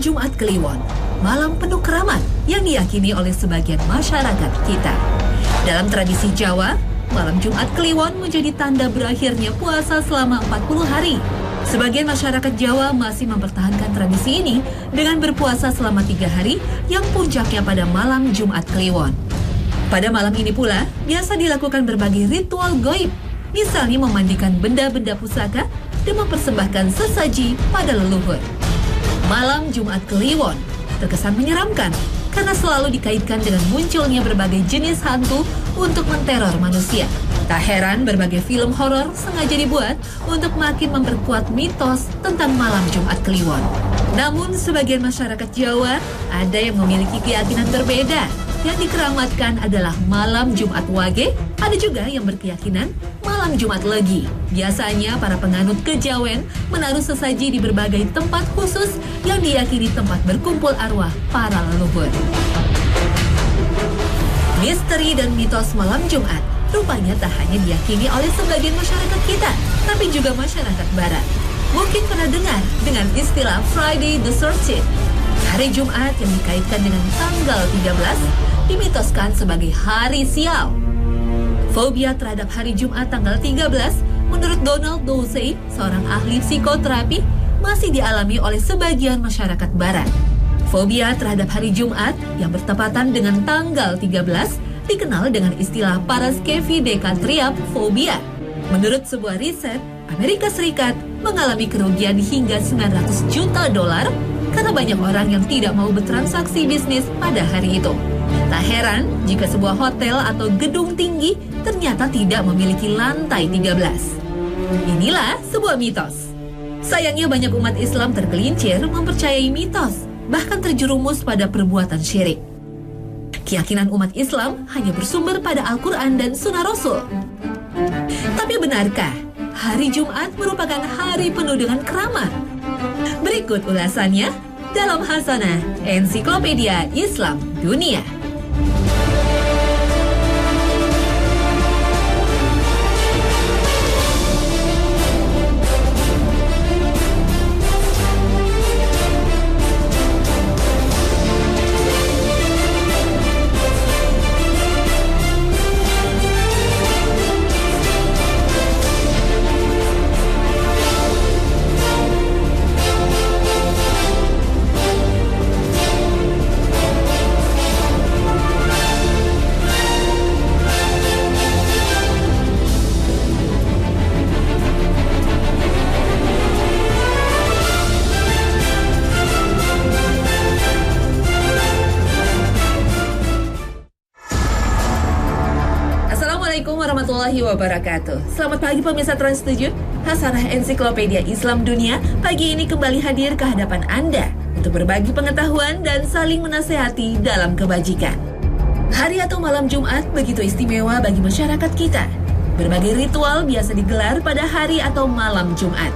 Jumat Kliwon, malam penuh keramat yang diyakini oleh sebagian masyarakat kita. Dalam tradisi Jawa, malam Jumat Kliwon menjadi tanda berakhirnya puasa selama 40 hari. Sebagian masyarakat Jawa masih mempertahankan tradisi ini dengan berpuasa selama 3 hari yang puncaknya pada malam Jumat Kliwon. Pada malam ini pula, biasa dilakukan berbagai ritual gaib, misalnya memandikan benda-benda pusaka dan mempersembahkan sesaji pada leluhur. Malam Jumat Kliwon terkesan menyeramkan karena selalu dikaitkan dengan munculnya berbagai jenis hantu untuk menteror manusia. Tak heran berbagai film horor sengaja dibuat untuk makin memperkuat mitos tentang malam Jumat Kliwon. Namun sebagian masyarakat Jawa ada yang memiliki keyakinan berbeda. Yang dikeramatkan adalah malam Jumat Wage, ada juga yang berkeyakinan malam Jumat Legi. Biasanya para penganut kejawen menaruh sesaji di berbagai tempat khusus yang diyakini tempat berkumpul arwah para leluhur. Misteri dan mitos malam Jumat rupanya tak hanya diyakini oleh sebagian masyarakat kita, tapi juga masyarakat barat. Mungkin pernah dengar dengan istilah Friday the 13th. Hari Jumat yang dikaitkan dengan tanggal 13 dimitoskan sebagai hari sial. Fobia terhadap hari Jumat tanggal 13 menurut Donald Dowsey, seorang ahli psikoterapi, masih dialami oleh sebagian masyarakat barat. Fobia terhadap hari Jumat yang bertepatan dengan tanggal 13 dikenal dengan istilah paraskevidekatriap fobia. Menurut sebuah riset, Amerika Serikat mengalami kerugian hingga 900 juta dolar karena banyak orang yang tidak mau bertransaksi bisnis pada hari itu. Tak heran jika sebuah hotel atau gedung tinggi ternyata tidak memiliki lantai 13. Inilah sebuah mitos. Sayangnya banyak umat Islam tergelincir mempercayai mitos, bahkan terjerumus pada perbuatan syirik. Keyakinan umat Islam hanya bersumber pada Al-Quran dan Sunnah Rasul. Tapi benarkah hari Jumat merupakan hari penuh dengan keramat? Berikut ulasannya dalam Hasanah Ensiklopedia Islam Dunia. Assalamualaikum warahmatullahi wabarakatuh. Selamat pagi pemirsa Trans 7. Hasanah Ensiklopedia Islam Dunia pagi ini kembali hadir ke hadapan Anda untuk berbagi pengetahuan dan saling menasehati dalam kebajikan. Hari atau malam Jumat begitu istimewa bagi masyarakat kita. Berbagai ritual biasa digelar pada hari atau malam Jumat.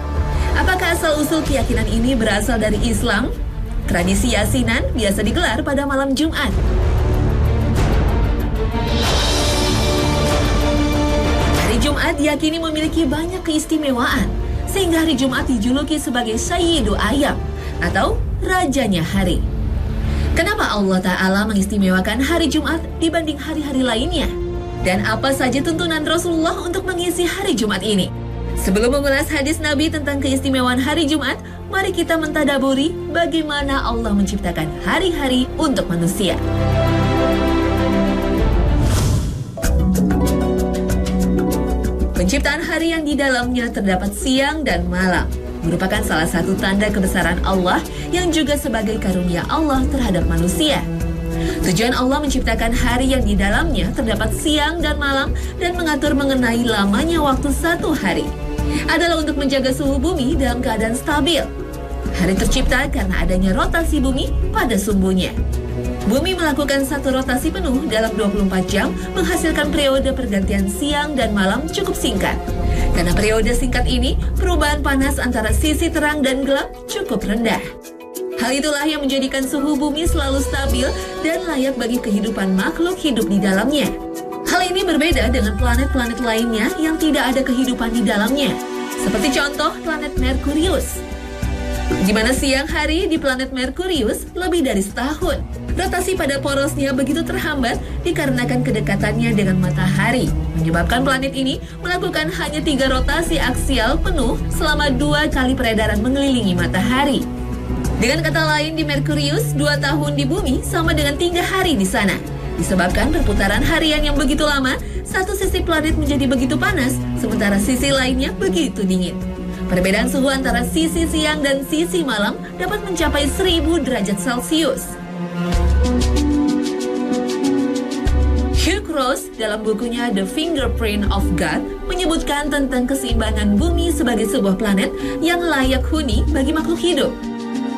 Apakah asal-usul keyakinan ini berasal dari Islam? Tradisi yasinan biasa digelar pada malam Jumat. Jumat diyakini memiliki banyak keistimewaan, sehingga hari Jumat dijuluki sebagai Sayyidu Ayyam atau Rajanya Hari. Kenapa Allah Ta'ala mengistimewakan hari Jumat dibanding hari-hari lainnya? Dan apa saja tuntunan Rasulullah untuk mengisi hari Jumat ini? Sebelum mengulas hadis Nabi tentang keistimewaan hari Jumat, mari kita mentadaburi bagaimana Allah menciptakan hari-hari untuk manusia. Penciptaan hari yang di dalamnya terdapat siang dan malam merupakan salah satu tanda kebesaran Allah yang juga sebagai karunia Allah terhadap manusia. Tujuan Allah menciptakan hari yang di dalamnya terdapat siang dan malam dan mengatur mengenai lamanya waktu satu hari adalah untuk menjaga suhu bumi dalam keadaan stabil. Hari tercipta karena adanya rotasi bumi pada sumbunya. Bumi melakukan satu rotasi penuh dalam 24 jam menghasilkan periode pergantian siang dan malam cukup singkat. Karena periode singkat ini, perubahan panas antara sisi terang dan gelap cukup rendah. Hal itulah yang menjadikan suhu bumi selalu stabil dan layak bagi kehidupan makhluk hidup di dalamnya. Hal ini berbeda dengan planet-planet lainnya yang tidak ada kehidupan di dalamnya, seperti contoh planet Merkurius. Di mana siang hari di planet Merkurius lebih dari setahun. Rotasi pada porosnya begitu terhambat dikarenakan kedekatannya dengan matahari, menyebabkan planet ini melakukan hanya 3 rotasi aksial penuh selama 2 kali peredaran mengelilingi matahari. Dengan kata lain, di Merkurius 2 tahun di bumi sama dengan 3 hari di sana. Disebabkan perputaran harian yang begitu lama, satu sisi planet menjadi begitu panas, sementara sisi lainnya begitu dingin. Perbedaan suhu antara sisi siang dan sisi malam dapat mencapai 1000 derajat Celcius. Hugh Ross dalam bukunya The Fingerprint of God menyebutkan tentang keseimbangan bumi sebagai sebuah planet yang layak huni bagi makhluk hidup.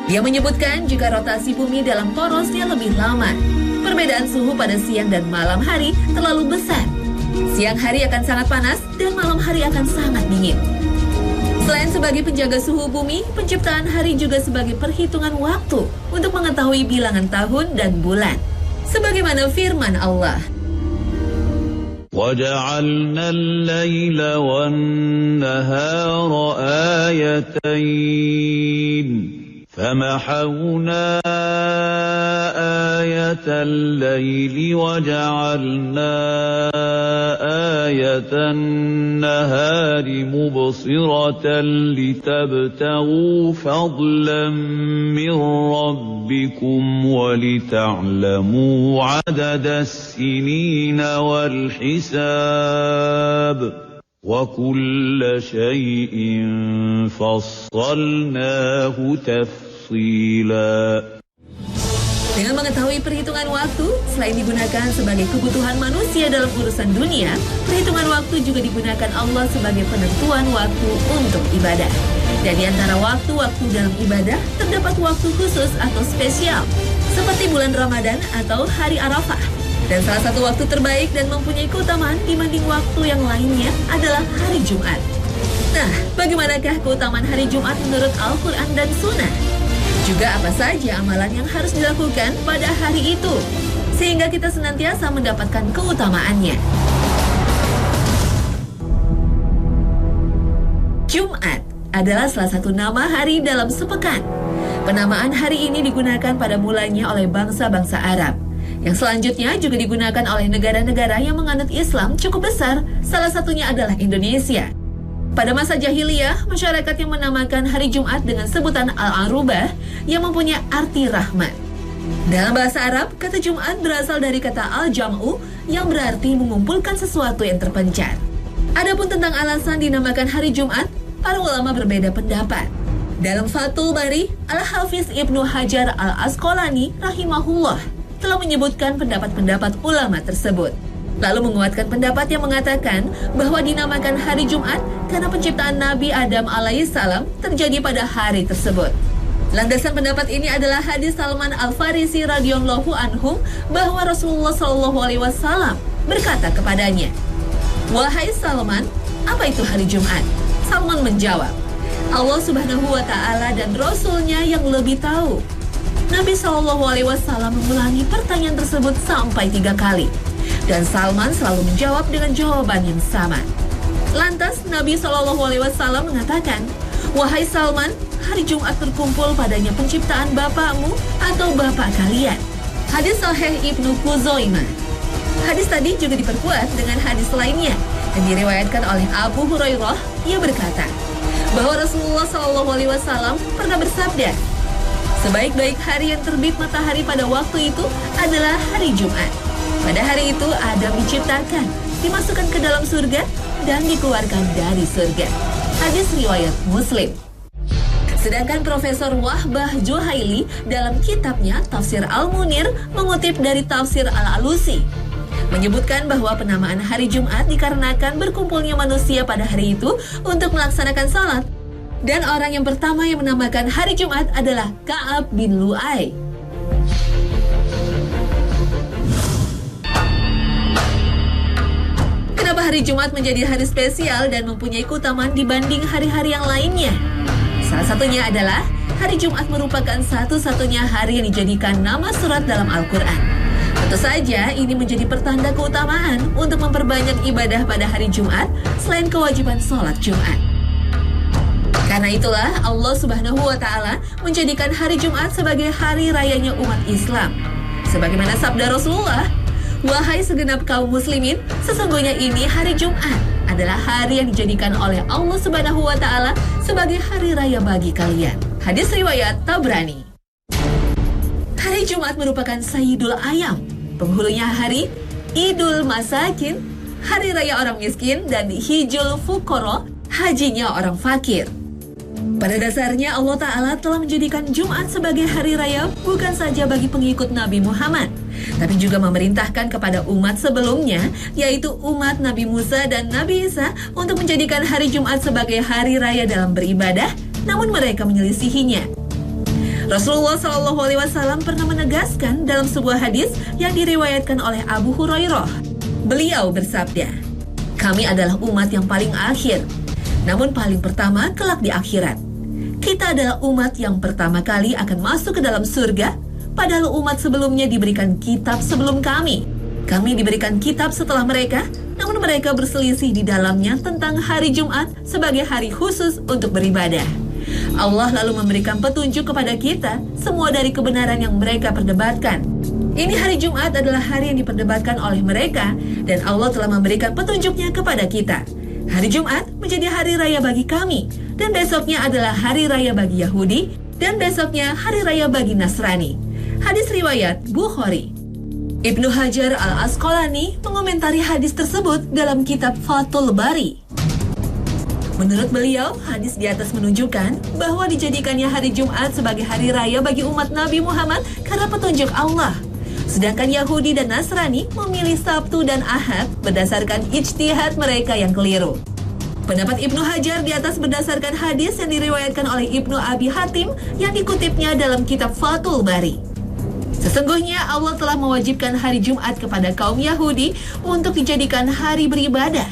Dia menyebutkan jika rotasi bumi dalam porosnya lebih lama, perbedaan suhu pada siang dan malam hari terlalu besar. Siang hari akan sangat panas dan malam hari akan sangat dingin. Selain sebagai penjaga suhu bumi, penciptaan hari juga sebagai perhitungan waktu untuk mengetahui bilangan tahun dan bulan. Sebagaimana firman Allah, وَجَعَلْنَا اللَّيْلَ وَالنَّهَارَ آيَتَيْنِ فَمَحَوْنَا آيَةَ اللَّيْلِ وَجَعَلْنَا آيَةَ النَّهَارِ مُبْصِرَةً لِتَبْتَغُوا فَضْلًا مِّن رَّبِّكُمْ وَلِتَعْلَمُوا عَدَدَ السِّنِينَ وَالْحِسَابَ وَكُلَّ شَيْءٍ فَصَّلْنَاهُ تَفْصِيلًا. Dengan mengetahui perhitungan waktu, selain digunakan sebagai kebutuhan manusia dalam urusan dunia, perhitungan waktu juga digunakan Allah sebagai penentuan waktu untuk ibadah. Dan di antara waktu-waktu dalam ibadah, terdapat waktu khusus atau spesial, seperti bulan Ramadan atau hari Arafah. Dan salah satu waktu terbaik dan mempunyai keutamaan dibanding waktu yang lainnya adalah hari Jumat. Nah, bagaimanakah keutamaan hari Jumat menurut Al-Quran dan Sunnah? Juga apa saja amalan yang harus dilakukan pada hari itu, sehingga kita senantiasa mendapatkan keutamaannya. Jumat adalah salah satu nama hari dalam sepekan. Penamaan hari ini digunakan pada mulanya oleh bangsa-bangsa Arab. Yang selanjutnya juga digunakan oleh negara-negara yang menganut Islam cukup besar, salah satunya adalah Indonesia. Pada masa jahiliyah, masyarakat yang menamakan hari Jumat dengan sebutan Al-Arubah yang mempunyai arti rahmat. Dalam bahasa Arab, kata Jumat berasal dari kata Al-Jam'u yang berarti mengumpulkan sesuatu yang terpencar. Adapun tentang alasan dinamakan hari Jumat, para ulama berbeda pendapat. Dalam Fathul Bari, Al-Hafiz Ibnu Hajar Al-Asqalani rahimahullah telah menyebutkan pendapat-pendapat ulama tersebut. Lalu menguatkan pendapat yang mengatakan bahwa dinamakan hari Jumat karena penciptaan Nabi Adam alaihissalam terjadi pada hari tersebut. Landasan pendapat ini adalah hadis Salman Al-Farisi radhiyallahu anhu bahwa Rasulullah shallallahu alaihi wasallam berkata kepadanya, "Wahai Salman, apa itu hari Jumat?" Salman menjawab, "Allah Subhanahu wa Ta'ala dan Rasulnya yang lebih tahu." Nabi SAW mengulangi pertanyaan tersebut sampai 3 kali. Dan Salman selalu menjawab dengan jawaban yang sama. Lantas Nabi SAW mengatakan, "Wahai Salman, hari Jumat terkumpul padanya penciptaan bapakmu atau bapak kalian." Hadis Sahih Ibnu Khuzaimah. Hadis tadi juga diperkuat dengan hadis lainnya yang diriwayatkan oleh Abu Hurairah. Ia berkata bahwa Rasulullah SAW pernah bersabda, "Sebaik-baik hari yang terbit matahari pada waktu itu adalah hari Jumat. Pada hari itu Adam diciptakan, dimasukkan ke dalam surga, dan dikeluarkan dari surga." Hadis riwayat Muslim. Sedangkan Profesor Wahbah Juhaili dalam kitabnya Tafsir Al-Munir mengutip dari Tafsir Al-Alusi, menyebutkan bahwa penamaan hari Jumat dikarenakan berkumpulnya manusia pada hari itu untuk melaksanakan salat. Dan orang yang pertama yang menamakan hari Jumat adalah Ka'ab bin Lu'ay. Kenapa hari Jumat menjadi hari spesial dan mempunyai keutamaan dibanding hari-hari yang lainnya? Salah satunya adalah hari Jumat merupakan satu-satunya hari yang dijadikan nama surat dalam Al-Quran. Tentu saja ini menjadi pertanda keutamaan untuk memperbanyak ibadah pada hari Jumat selain kewajiban sholat Jumat. Karena itulah Allah Subhanahu wa Ta'ala menjadikan hari Jumat sebagai hari rayanya umat Islam. Sebagaimana sabda Rasulullah, "Wahai segenap kaum muslimin, sesungguhnya ini hari Jumat adalah hari yang dijadikan oleh Allah Subhanahu wa Ta'ala sebagai hari raya bagi kalian." Hadis riwayat Tabrani. Hari Jumat merupakan Sayyidul Ayam, penghulunya hari Idul Masakin, hari raya orang miskin, dan Hijjul Fuqara, hajinya orang fakir. Pada dasarnya Allah Ta'ala telah menjadikan Jumat sebagai hari raya bukan saja bagi pengikut Nabi Muhammad, tapi juga memerintahkan kepada umat sebelumnya, yaitu umat Nabi Musa dan Nabi Isa, untuk menjadikan hari Jumat sebagai hari raya dalam beribadah, namun mereka menyelisihinya. Rasulullah SAW pernah menegaskan dalam sebuah hadis yang diriwayatkan oleh Abu Hurairah. Beliau bersabda, "Kami adalah umat yang paling akhir, namun paling pertama kelak di akhirat. Kita adalah umat yang pertama kali akan masuk ke dalam surga, padahal umat sebelumnya diberikan kitab sebelum kami. Kami diberikan kitab setelah mereka, namun mereka berselisih di dalamnya tentang hari Jumat sebagai hari khusus untuk beribadah. Allah lalu memberikan petunjuk kepada kita semua dari kebenaran yang mereka perdebatkan. Ini hari Jumat adalah hari yang diperdebatkan oleh mereka, dan Allah telah memberikan petunjuknya kepada kita. Hari Jumat menjadi hari raya bagi kami, dan besoknya adalah hari raya bagi Yahudi, dan besoknya hari raya bagi Nasrani." Hadis riwayat Bukhari. Ibnu Hajar Al-Asqalani mengomentari hadis tersebut dalam kitab Fathul Bari. Menurut beliau, hadis di atas menunjukkan bahwa dijadikannya hari Jumat sebagai hari raya bagi umat Nabi Muhammad karena petunjuk Allah. Sedangkan Yahudi dan Nasrani memilih Sabtu dan Ahad berdasarkan ijtihad mereka yang keliru. Pendapat Ibnu Hajar di atas berdasarkan hadis yang diriwayatkan oleh Ibnu Abi Hatim yang dikutipnya dalam kitab Fathul Bari. Sesungguhnya Allah telah mewajibkan hari Jumat kepada kaum Yahudi untuk dijadikan hari beribadah.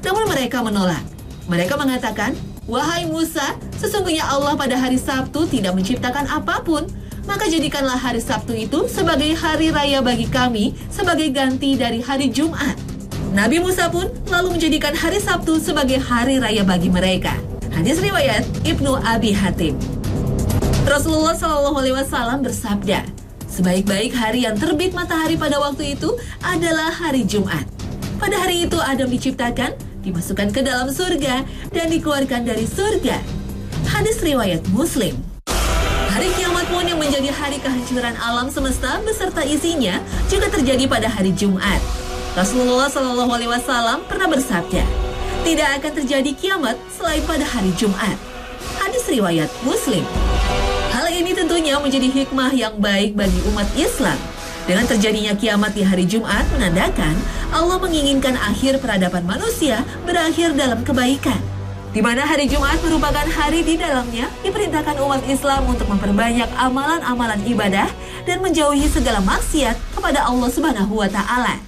Namun mereka menolak. Mereka mengatakan, "Wahai Musa, sesungguhnya Allah pada hari Sabtu tidak menciptakan apapun. Maka jadikanlah hari Sabtu itu sebagai hari raya bagi kami sebagai ganti dari hari Jumat." Nabi Musa pun lalu menjadikan hari Sabtu sebagai hari raya bagi mereka. Hadis riwayat Ibnu Abi Hatim. Rasulullah SAW bersabda, "Sebaik-baik hari yang terbit matahari pada waktu itu adalah hari Jumat. Pada hari itu Adam diciptakan, dimasukkan ke dalam surga, dan dikeluarkan dari surga." Hadis riwayat Muslim. Hari kiamat pun yang menjadi hari kehancuran alam semesta beserta isinya juga terjadi pada hari Jumat. Rasulullah SAW pernah bersabda, "Tidak akan terjadi kiamat selain pada hari Jumat." Hadis riwayat Muslim. Hal ini tentunya menjadi hikmah yang baik bagi umat Islam. Dengan terjadinya kiamat di hari Jumat menandakan Allah menginginkan akhir peradaban manusia berakhir dalam kebaikan, di mana hari Jumat merupakan hari di dalamnya diperintahkan umat Islam untuk memperbanyak amalan-amalan ibadah dan menjauhi segala maksiat kepada Allah Subhanahu wa Ta'ala.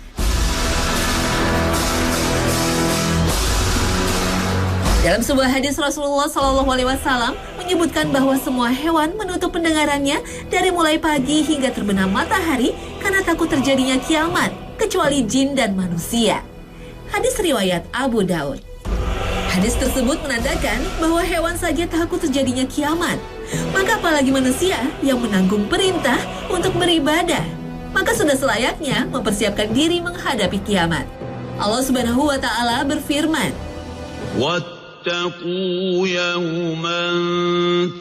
Dalam sebuah hadis Rasulullah SAW menyebutkan bahwa semua hewan menutup pendengarannya dari mulai pagi hingga terbenam matahari karena takut terjadinya kiamat, kecuali jin dan manusia. Hadis riwayat Abu Daud. Hadis tersebut menandakan bahwa hewan saja takut terjadinya kiamat, maka apalagi manusia yang menanggung perintah untuk beribadah, maka sudah selayaknya mempersiapkan diri menghadapi kiamat. Allah Subhanahu wa Ta'ala berfirman, واتقوا يوما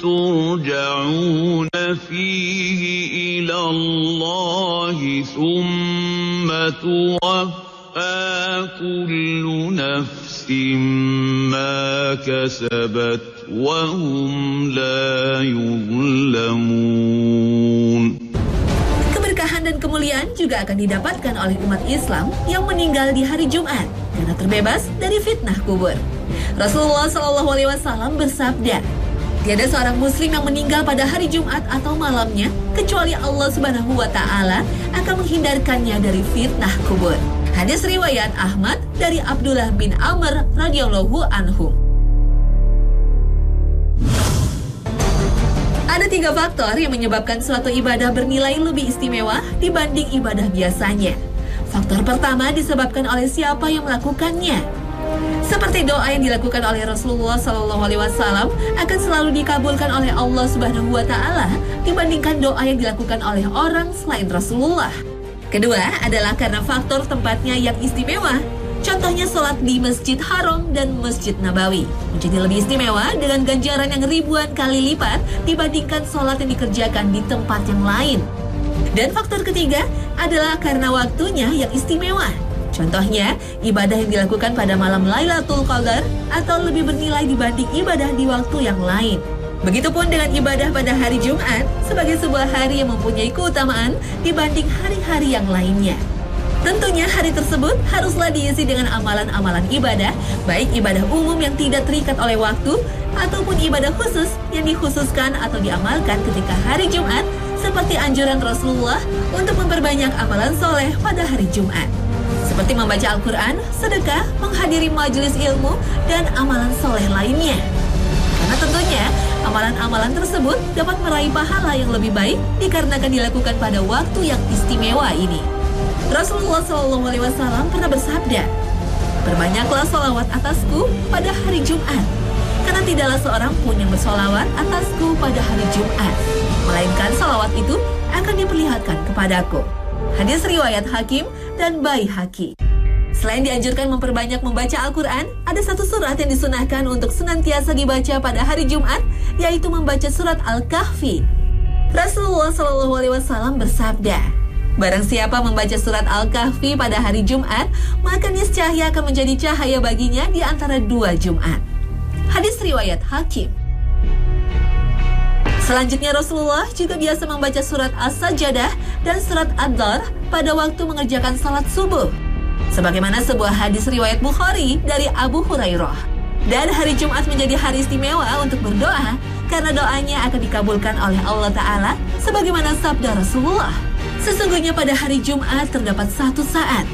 ترجعون فيه إلى الله ثم توفى كل نفس ما كسبت وهم لا يظلمون. Keberkahan dan kemuliaan juga akan didapatkan oleh umat Islam yang meninggal di hari Jumat karena terbebas dari fitnah kubur. Rasulullah SAW bersabda, "Tiada seorang muslim yang meninggal pada hari Jumat atau malamnya kecuali Allah Subhanahu wa Ta'ala akan menghindarkannya dari fitnah kubur." Hadis riwayat Ahmad dari Abdullah bin Amr radhiyallahu anhu. Ada 3 faktor yang menyebabkan suatu ibadah bernilai lebih istimewa dibanding ibadah biasanya. Faktor pertama disebabkan oleh siapa yang melakukannya. Seperti doa yang dilakukan oleh Rasulullah SAW akan selalu dikabulkan oleh Allah Subhanahu wa Ta'ala dibandingkan doa yang dilakukan oleh orang selain Rasulullah. Kedua adalah karena faktor tempatnya yang istimewa. Contohnya sholat di Masjid Haram dan Masjid Nabawi menjadi lebih istimewa dengan ganjaran yang ribuan kali lipat dibandingkan sholat yang dikerjakan di tempat yang lain. Dan faktor ketiga adalah karena waktunya yang istimewa. Contohnya, ibadah yang dilakukan pada malam Lailatul Qadar atau lebih bernilai dibanding ibadah di waktu yang lain. Begitupun dengan ibadah pada hari Jumat sebagai sebuah hari yang mempunyai keutamaan dibanding hari-hari yang lainnya. Tentunya hari tersebut haruslah diisi dengan amalan-amalan ibadah, baik ibadah umum yang tidak terikat oleh waktu, ataupun ibadah khusus yang dikhususkan atau diamalkan ketika hari Jumat, seperti anjuran Rasulullah untuk memperbanyak amalan soleh pada hari Jumat. Seperti membaca Al-Quran, sedekah, menghadiri majelis ilmu, dan amalan soleh lainnya. Karena tentunya, amalan-amalan tersebut dapat meraih pahala yang lebih baik dikarenakan dilakukan pada waktu yang istimewa ini. Rasulullah SAW pernah bersabda, "Perbanyaklah sholawat atasku pada hari Jumat, karena tidaklah seorang pun yang bersolawat atasku pada hari Jumat, melainkan sholawat itu akan diperlihatkan kepadaku." Hadis riwayat Hakim dan Baihaqi. Selain dianjurkan memperbanyak membaca Al-Quran, ada satu surat yang disunahkan untuk senantiasa dibaca pada hari Jumat, yaitu membaca surat Al-Kahfi. Rasulullah SAW bersabda, "Barang siapa membaca surat Al-Kahfi pada hari Jumat, maka niscaya akan menjadi cahaya baginya di antara dua Jumat." Hadis riwayat Hakim. Selanjutnya Rasulullah juga biasa membaca surat As-Sajdah dan surat Ad-Dar pada waktu mengerjakan salat subuh. Sebagaimana sebuah hadis riwayat Bukhari dari Abu Hurairah. Dan hari Jumat menjadi hari istimewa untuk berdoa karena doanya akan dikabulkan oleh Allah Ta'ala sebagaimana sabda Rasulullah. Sesungguhnya pada hari Jumat terdapat satu saat,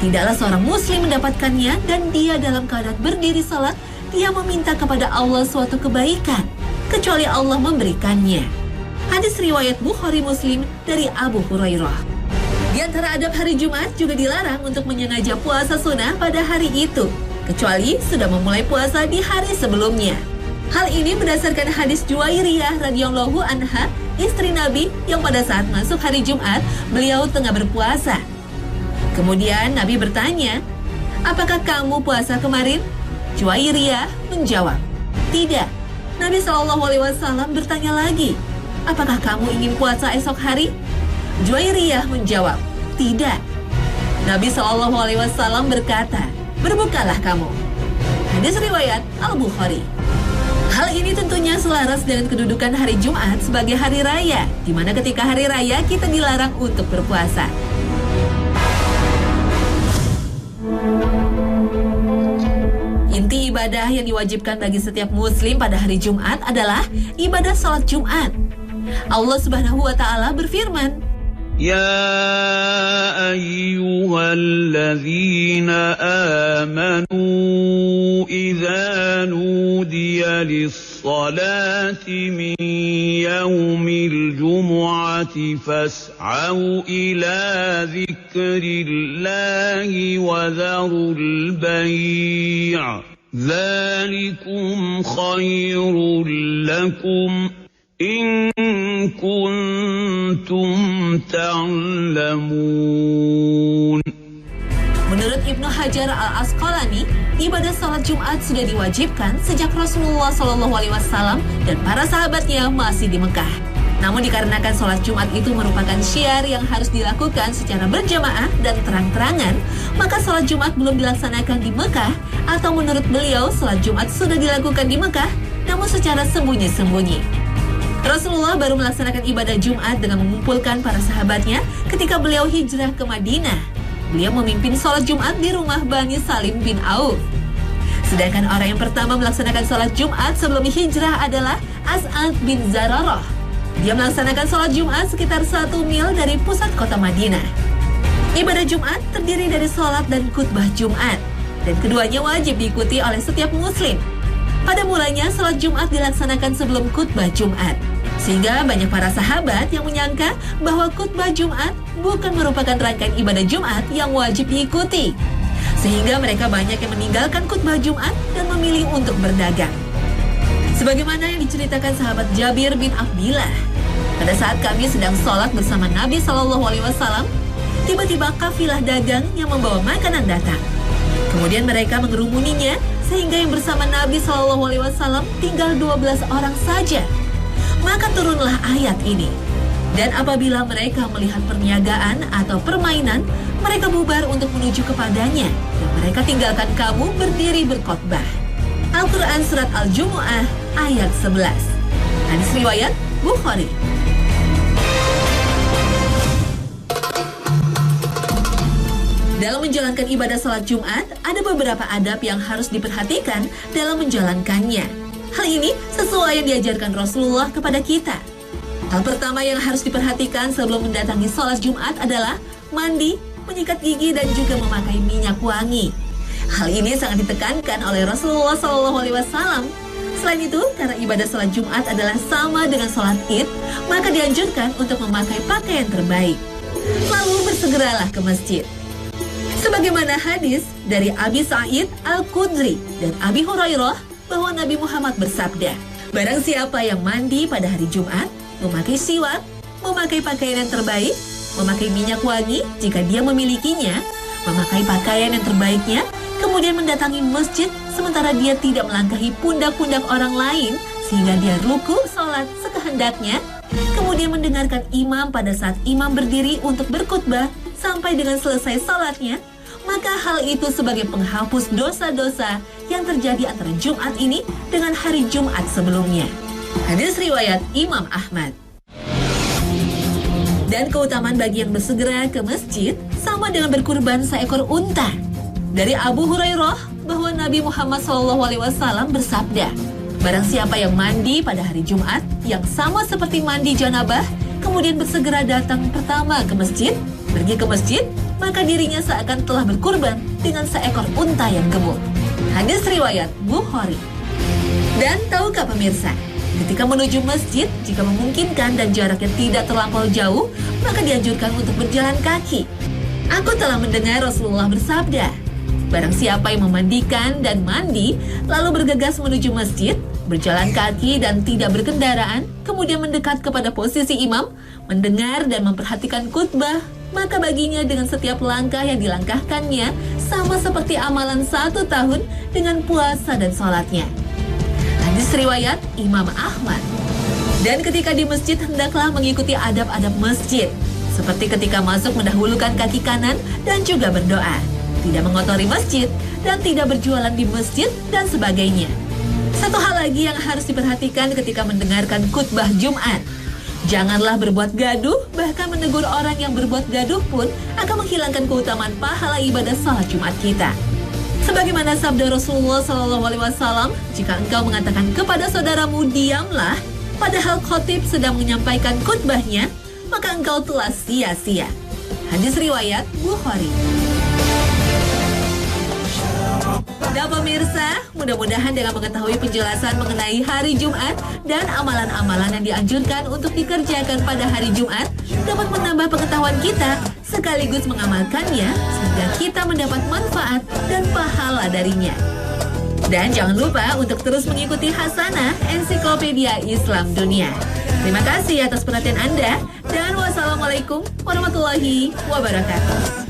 tidaklah seorang muslim mendapatkannya dan dia dalam keadaan berdiri salat, dia meminta kepada Allah suatu kebaikan, kecuali Allah memberikannya. Hadis riwayat Bukhari Muslim dari Abu Hurairah. Di antara adab hari Jumat juga dilarang untuk menyengaja puasa sunnah pada hari itu, kecuali sudah memulai puasa di hari sebelumnya. Hal ini berdasarkan hadis Juwairiyah radhiyallahu anha, istri Nabi yang pada saat masuk hari Jumat, beliau tengah berpuasa. Kemudian Nabi bertanya, "Apakah kamu puasa kemarin?" Juwairiyah menjawab, "Tidak." Nabi SAW bertanya lagi, "Apakah kamu ingin puasa esok hari?" Juwairiyah menjawab, "Tidak." Nabi SAW berkata, "Berbukalah kamu." Hadis riwayat Al-Bukhari. Hal ini tentunya selaras dengan kedudukan hari Jumat sebagai hari raya, di mana ketika hari raya kita dilarang untuk berpuasa. Inti ibadah yang diwajibkan bagi setiap muslim pada hari Jumat adalah ibadah salat Jumat. Allah Subhanahu wa Ta'ala berfirman, يا أيها الذين آمنوا إذا نودي للصلاة من يوم الجمعة فاسعوا إلى ذكر الله وذروا البيع ذلكم خير لكم إن كنتم تعلمون. Menurut Ibnu Hajar Al-Asqalani, ibadah salat Jumat sudah diwajibkan sejak Rasulullah SAW dan para sahabatnya masih di Mekah. Namun dikarenakan salat Jumat itu merupakan syiar yang harus dilakukan secara berjamaah dan terang-terangan, maka salat Jumat belum dilaksanakan di Mekah, atau menurut beliau salat Jumat sudah dilakukan di Mekah, namun secara sembunyi-sembunyi. Rasulullah baru melaksanakan ibadah Jumat dengan mengumpulkan para sahabatnya ketika beliau hijrah ke Madinah. Beliau memimpin sholat Jumat di rumah Bani Salim bin Auf. Sedangkan orang yang pertama melaksanakan sholat Jumat sebelum hijrah adalah As'ad bin Zararah. Dia melaksanakan sholat Jumat sekitar 1 mil dari pusat kota Madinah. Ibadah Jumat terdiri dari sholat dan khutbah Jumat, dan keduanya wajib diikuti oleh setiap muslim. Pada mulanya, sholat Jumat dilaksanakan sebelum khutbah Jumat, sehingga banyak para sahabat yang menyangka bahwa khutbah Jumat bukan merupakan rangkaian ibadah Jumat yang wajib diikuti. Sehingga mereka banyak yang meninggalkan khutbah Jumat dan memilih untuk berdagang. Sebagaimana yang diceritakan sahabat Jabir bin Abdillah, pada saat kami sedang sholat bersama Nabi SAW, tiba-tiba kafilah dagang yang membawa makanan datang. Kemudian mereka mengerumuninya sehingga yang bersama Nabi SAW tinggal 12 orang saja. Maka turunlah ayat ini. Dan apabila mereka melihat perniagaan atau permainan, mereka bubar untuk menuju kepadanya. Dan mereka tinggalkan kamu berdiri berkhotbah. Al-Quran Surat Al-Jumu'ah ayat 11. Hadis riwayat Bukhari. Dalam menjalankan ibadah salat Jumat, ada beberapa adab yang harus diperhatikan dalam menjalankannya. Hal ini sesuai yang diajarkan Rasulullah kepada kita. Hal pertama yang harus diperhatikan sebelum mendatangi salat Jumat adalah mandi, menyikat gigi, dan juga memakai minyak wangi. Hal ini sangat ditekankan oleh Rasulullah SAW. Selain itu, karena ibadah salat Jumat adalah sama dengan salat Id, maka dianjurkan untuk memakai pakaian terbaik. Lalu bersegeralah ke masjid. Sebagaimana hadis dari Abi Sa'id Al-Khudri dan Abi Hurairah bahwa Nabi Muhammad bersabda, barang siapa yang mandi pada hari Jumat, memakai siwak, memakai pakaian yang terbaik, memakai minyak wangi jika dia memilikinya, memakai pakaian yang terbaiknya, kemudian mendatangi masjid sementara dia tidak melangkahi pundak-pundak orang lain sehingga dia ruku sholat sekehendaknya, kemudian mendengarkan imam pada saat imam berdiri untuk berkhutbah sampai dengan selesai sholatnya, maka hal itu sebagai penghapus dosa-dosa yang terjadi antara Jumat ini dengan hari Jumat sebelumnya. Hadis riwayat Imam Ahmad. Dan keutamaan bagi yang bersegera ke masjid sama dengan berkurban seekor unta. Dari Abu Hurairah bahwa Nabi Muhammad SAW bersabda, barang siapa yang mandi pada hari Jumat yang sama seperti mandi janabah, kemudian bersegera datang pertama ke masjid, pergi ke masjid, maka dirinya seakan telah berkurban dengan seekor unta yang gemuk. Hadis riwayat Bukhari. Dan tahukah pemirsa, ketika menuju masjid, jika memungkinkan dan jaraknya tidak terlampau jauh, maka dianjurkan untuk berjalan kaki. Aku telah mendengar Rasulullah bersabda, barang siapa yang memandikan dan mandi, lalu bergegas menuju masjid, berjalan kaki dan tidak berkendaraan, kemudian mendekat kepada posisi imam, mendengar dan memperhatikan khutbah, maka baginya dengan setiap langkah yang dilangkahkannya sama seperti amalan 1 tahun dengan puasa dan sholatnya. Hadis riwayat Imam Ahmad. Dan ketika di masjid hendaklah mengikuti adab-adab masjid, seperti ketika masuk mendahulukan kaki kanan dan juga berdoa, tidak mengotori masjid dan tidak berjualan di masjid dan sebagainya. Satu hal lagi yang harus diperhatikan ketika mendengarkan khutbah Jumat, janganlah berbuat gaduh, bahkan menegur orang yang berbuat gaduh pun akan menghilangkan keutamaan pahala ibadah salat Jumat kita. Sebagaimana sabda Rasulullah SAW, jika engkau mengatakan kepada saudaramu diamlah, padahal khotib sedang menyampaikan khutbahnya, maka engkau telah sia-sia. Hadis riwayat Bukhari. Nah pemirsa, mudah-mudahan dengan mengetahui penjelasan mengenai hari Jumat dan amalan-amalan yang dianjurkan untuk dikerjakan pada hari Jumat dapat menambah pengetahuan kita sekaligus mengamalkannya sehingga kita mendapat manfaat dan pahala darinya. Dan jangan lupa untuk terus mengikuti Hasanah Ensiklopedia Islam Dunia. Terima kasih atas perhatian Anda dan wassalamualaikum warahmatullahi wabarakatuh.